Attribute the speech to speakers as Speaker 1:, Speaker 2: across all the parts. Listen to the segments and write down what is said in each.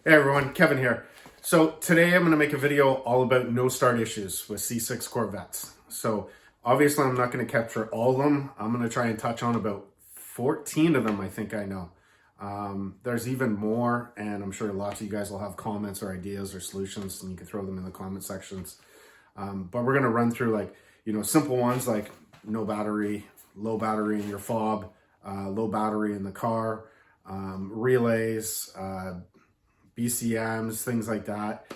Speaker 1: Hey everyone, Kevin here. So today I'm going to make a video all about no start issues with C6 Corvettes. So obviously I'm not going to capture all of them. I'm going to try and touch on about 14 of them I think I know. There's even more, and I'm sure lots of you guys will have comments or ideas or solutions, and you can throw them in the comment sections. But we're going to run through simple ones like no battery, low battery in your fob, low battery in the car, relays, BCMs, things like that,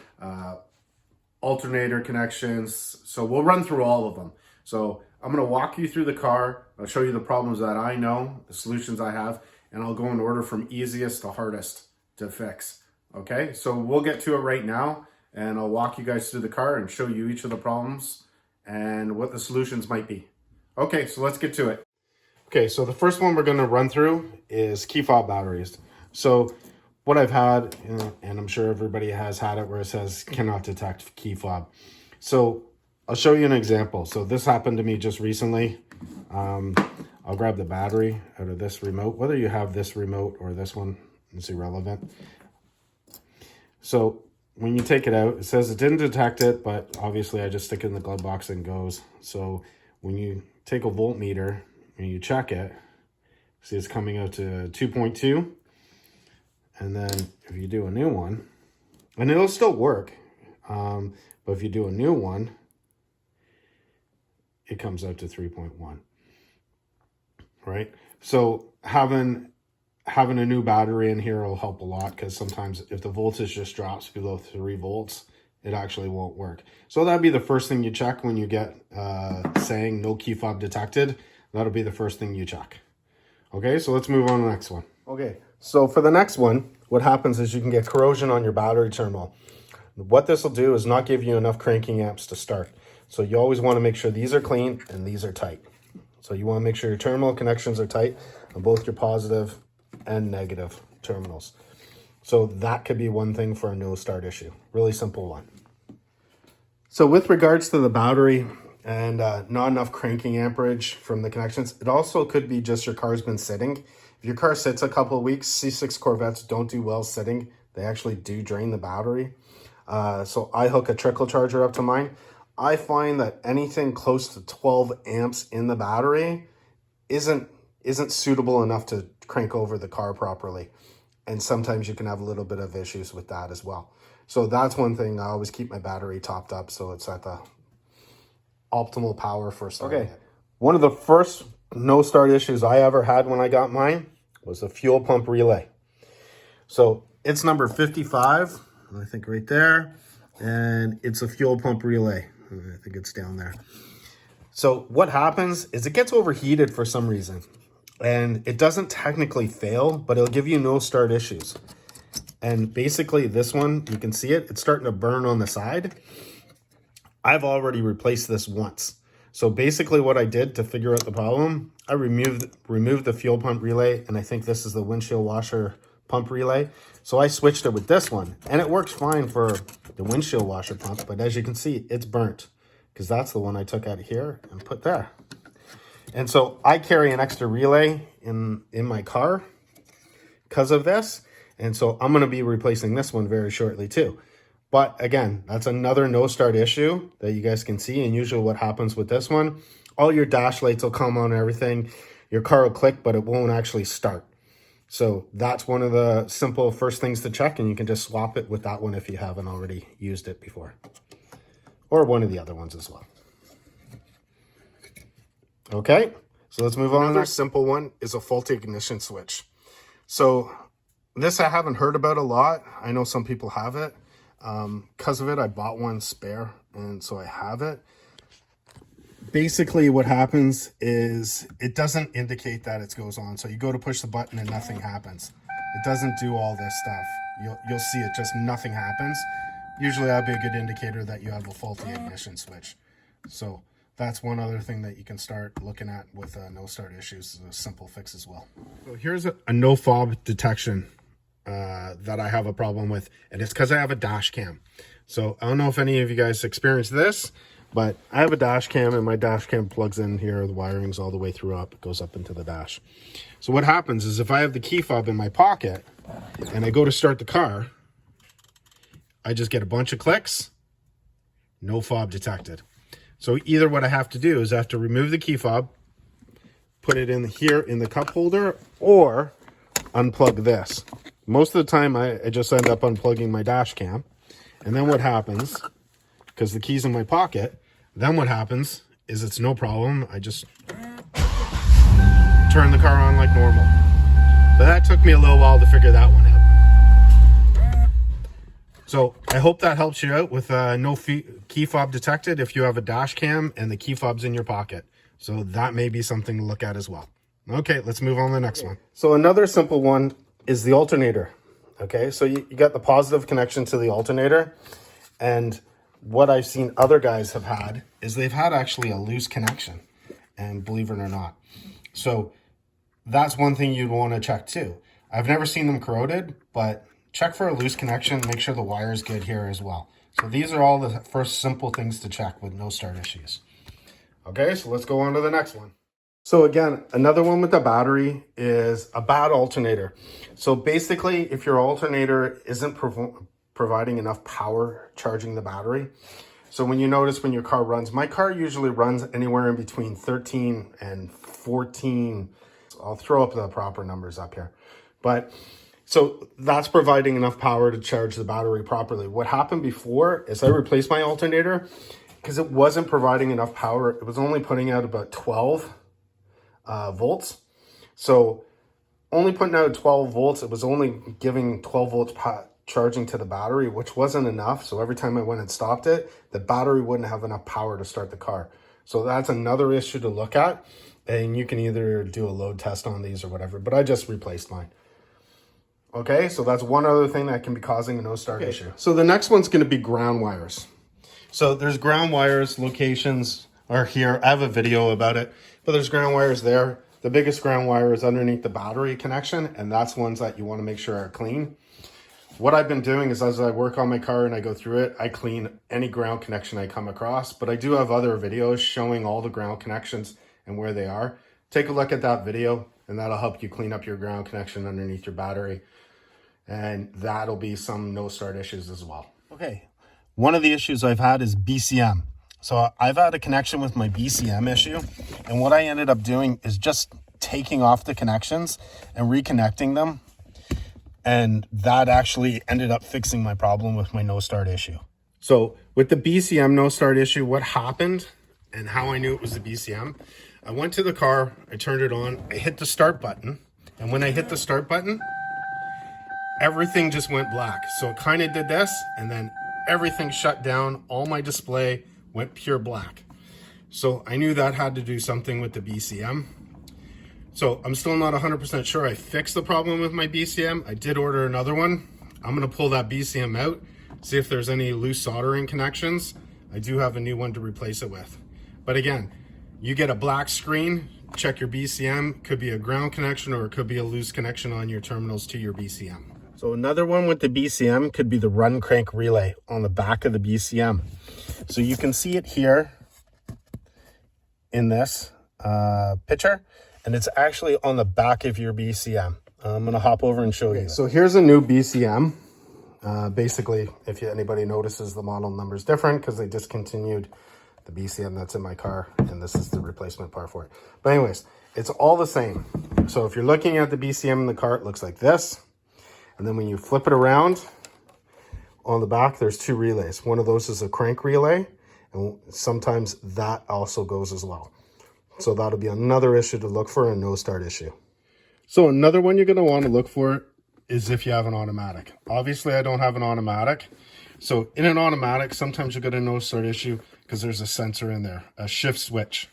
Speaker 1: alternator connections. So we'll run through all of them. So I'm going to walk you through the car. I'll show you the problems that I know, the solutions I have, and I'll go in order from easiest to hardest to fix. Okay, so we'll get to it right now, and I'll walk you guys through the car and show you each of the problems and what the solutions might be. Okay, so let's get to it. Okay, so the first one we're going to run through is key fob batteries. So what I've had, and I'm sure everybody has had it, where it says cannot detect key fob. So I'll show you an example. So this happened to me just recently. I'll grab the battery out of this remote. Whether you have this remote or this one, it's irrelevant. So when you take it out, it says it didn't detect it, but obviously I just stick it in the glove box and it goes. So when you take a voltmeter and you check it, see it's coming out to 2.2. And then if you do a new one, and it'll still work, but if you do a new one, it comes out to 3.1, right? So having a new battery in here will help a lot, because sometimes if the voltage just drops below 3 volts, it actually won't work. So that'd be the first thing you check when you get saying no key fob detected. That'll be the first thing you check. Okay, so let's move on to the next one. Okay, so for the next one, what happens is you can get corrosion on your battery terminal. What this will do is not give you enough cranking amps to start. So you always want to make sure these are clean and these are tight. So you want to make sure your terminal connections are tight on both your positive and negative terminals. So that could be one thing for a no start issue. Really simple one. So with regards to the battery and not enough cranking amperage from the connections, it also could be just your car's been sitting. If your car sits a couple of weeks, C6 Corvettes don't do well sitting. They actually do drain the battery. So I hook a trickle charger up to mine. I find that anything close to 12 amps in the battery isn't suitable enough to crank over the car properly. And sometimes you can have a little bit of issues with that as well. So that's one thing. I always keep my battery topped up so it's at the optimal power for starting. Okay, one of the first no start issues I ever had when I got mine was the fuel pump relay. So it's number 55, I think right there, and it's a fuel pump relay. I think it's down there. So what happens is it gets overheated for some reason, and it doesn't technically fail, but it'll give you no start issues. And basically this one, you can see it, it's starting to burn on the side. I've already replaced this once. So basically what I did to figure out the problem, I removed the fuel pump relay, and I think this is the windshield washer pump relay. So I switched it with this one, and it works fine for the windshield washer pump, but as you can see, it's burnt, because that's the one I took out of here and put there. And so I carry an extra relay in my car because of this, and so I'm going to be replacing this one very shortly too. But again, that's another no start issue that you guys can see. And usually what happens with this one, all your dash lights will come on and everything. Your car will click, but it won't actually start. So that's one of the simple first things to check. And you can just swap it with that one if you haven't already used it before. Or one of the other ones as well. Okay, so let's move on. Another simple one is a faulty ignition switch. So this I haven't heard about a lot. I know some people have it. Because of it, I bought one spare, and so I have it. Basically what happens is it doesn't indicate that it goes on. So you go to push the button and nothing happens. It doesn't do all this stuff. You'll see it, just nothing happens. Usually that'd be a good indicator that you have a faulty ignition switch. So that's one other thing that you can start looking at with no start issues, a simple fix as well. So here's a no fob detection that I have a problem with, and it's because I have a dash cam. So I don't know if any of you guys experienced this, but I have a dash cam, and my dash cam plugs in here. The wiring's all the way through up. It goes up into the dash. So what happens is if I have the key fob in my pocket and I go to start the car, I just get a bunch of clicks, no fob detected. So either what I have to do is I have to remove the key fob, put it in here in the cup holder, or unplug this. Most of the time I just end up unplugging my dash cam. And then what happens, because the key's in my pocket, then what happens is it's no problem. I just turn the car on like normal. But that took me a little while to figure that one out. So I hope that helps you out with no key fob detected if you have a dash cam and the key fob's in your pocket. So that may be something to look at as well. Okay, let's move on to the next one. So another simple one is the alternator. Okay, so you got the positive connection to the alternator. And what I've seen other guys have had is they've had actually a loose connection. And believe it or not. So that's one thing you'd want to check too. I've never seen them corroded, but check for a loose connection. Make sure the wire is good here as well. So these are all the first simple things to check with no start issues. Okay, so let's go on to the next one. So again, another one with the battery is a bad alternator. So basically, if your alternator isn't providing enough power charging the battery, so when you notice when your car runs, my car usually runs anywhere in between 13 and 14. I'll throw up the proper numbers up here. But so that's providing enough power to charge the battery properly. What happened before is I replaced my alternator because it wasn't providing enough power. It was only putting out about 12 volts. So only putting out 12 volts, it was only giving 12 volts charging to the battery, which wasn't enough. So every time I went and stopped it, the battery wouldn't have enough power to start the car. So that's another issue to look at. And you can either do a load test on these or whatever, but I just replaced mine. Okay, so that's one other thing that can be causing a no start issue. So the next one's going to be ground wires. So there's ground wires, locations are here. I have a video about it, but there's ground wires there. The biggest ground wire is underneath the battery connection, and that's ones that you want to make sure are clean. What I've been doing is as I work on my car and I go through it, I clean any ground connection I come across, but I do have other videos showing all the ground connections and where they are. Take a look at that video and that'll help you clean up your ground connection underneath your battery. And that'll be some no start issues as well. Okay, one of the issues I've had is BCM. So I've had a connection with my BCM issue, and what I ended up doing is just taking off the connections and reconnecting them. And that actually ended up fixing my problem with my no start issue. So with the BCM no start issue, what happened and how I knew it was the BCM, I went to the car, I turned it on, I hit the start button. And when I hit the start button, everything just went black. So it kind of did this, and then everything shut down. All my display went pure black. So I knew that had to do something with the BCM. So I'm still not 100% sure I fixed the problem with my BCM. I did order another one. I'm gonna pull that BCM out, see if there's any loose soldering connections. I do have a new one to replace it with. But again, you get a black screen, check your BCM. Could be a ground connection or it could be a loose connection on your terminals to your BCM. So another one with the BCM could be the Run Crank Relay on the back of the BCM. So you can see it here in this picture, and it's actually on the back of your BCM. I'm gonna hop over and show you. So here's a new BCM. Basically, if anybody notices, the model number is different because they discontinued the BCM that's in my car, and this is the replacement part for it. But anyways, it's all the same. So if you're looking at the BCM in the car, it looks like this. And then when you flip it around, on the back, there's two relays. One of those is a crank relay, and sometimes that also goes as well. So that'll be another issue to look for, a no start issue. So another one you're gonna wanna look for is if you have an automatic. Obviously, I don't have an automatic. So in an automatic, sometimes you get a no start issue because there's a sensor in there, a shift switch.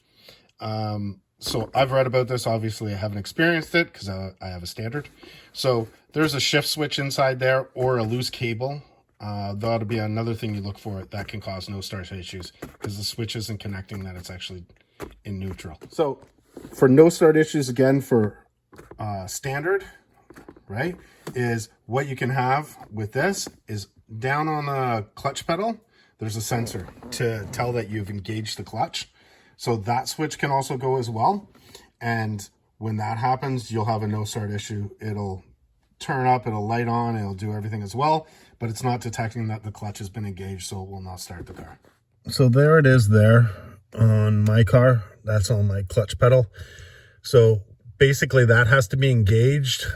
Speaker 1: So I've read about this. Obviously, I haven't experienced it because I have a standard. So there's a shift switch inside there or a loose cable. That'll be another thing you look for that can cause no start issues because the switch isn't connecting, that it's actually in neutral. So for no start issues, again, for standard, right, is what you can have with this is down on the clutch pedal, there's a sensor to tell that you've engaged the clutch. So that switch can also go as well. And when that happens, you'll have a no start issue. It'll turn up, it'll light on, it'll do everything as well, but it's not detecting that the clutch has been engaged, so it will not start the car. So there it is there on my car. That's on my clutch pedal. So basically that has to be engaged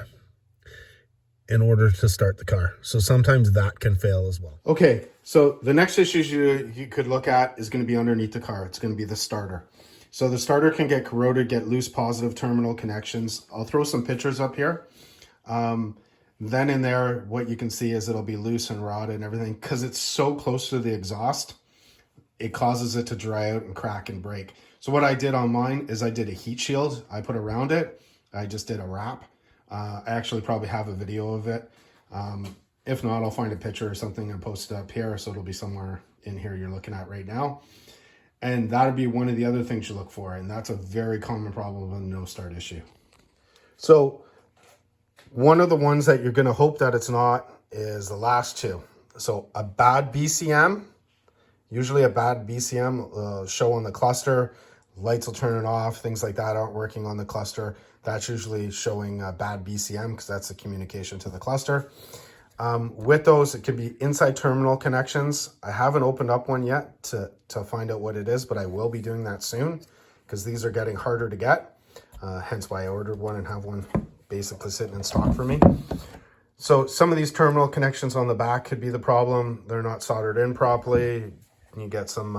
Speaker 1: in order to start the car. So sometimes that can fail as well. Okay, so the next issues you could look at is going to be underneath the car. It's going to be the starter. So the starter can get corroded, get loose positive terminal connections. I'll throw some pictures up here. Then in there, what you can see is it'll be loose and rotted and everything because it's so close to the exhaust. It causes it to dry out and crack and break. So what I did on mine is I did a heat shield. I put around it. I just did a wrap. I actually probably have a video of it. If not, I'll find a picture or something and post it up here. So it'll be somewhere in here you're looking at right now. And that'd be one of the other things you look for. And that's a very common problem with a no start issue. So one of the ones that you're going to hope that it's not is the last two. So a bad BCM, usually a bad BCM show on the cluster, lights will turn it off, things like that aren't working on the cluster. That's usually showing a bad BCM because that's the communication to the cluster. With those, it could be inside terminal connections. I haven't opened up one yet to find out what it is, but I will be doing that soon because these are getting harder to get. Hence why I ordered one and have one basically sitting in stock for me. So some of these terminal connections on the back could be the problem. They're not soldered in properly. You get some,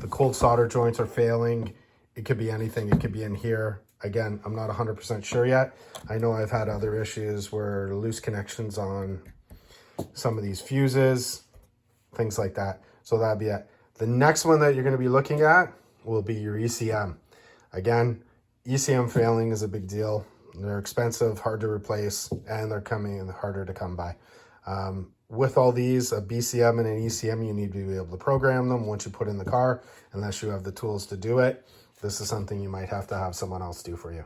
Speaker 1: the cold solder joints are failing. It could be anything. It could be in here. Again, I'm not 100% sure yet. I know I've had other issues where loose connections on some of these fuses, things like that. So that'd be it. The next one that you're going to be looking at will be your ECM. Again, ECM failing is a big deal. They're expensive, hard to replace, and they're coming in harder to come by. With all these, a BCM and an ECM, you need to be able to program them once you put in the car, unless you have the tools to do it. This is something you might have to have someone else do for you.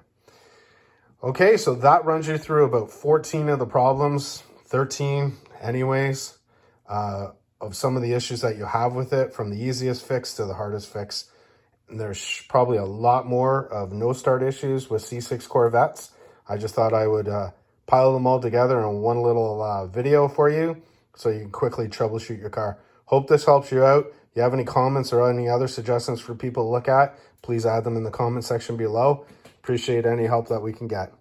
Speaker 1: Okay, so that runs you through about 14 of the problems, 13 anyways, of some of the issues that you have with it, from the easiest fix to the hardest fix. And there's probably a lot more of no start issues with C6 Corvettes. I just thought I would pile them all together in one little video for you so you can quickly troubleshoot your car. Hope this helps you out. If you have any comments or any other suggestions for people to look at, please add them in the comment section below. Appreciate any help that we can get.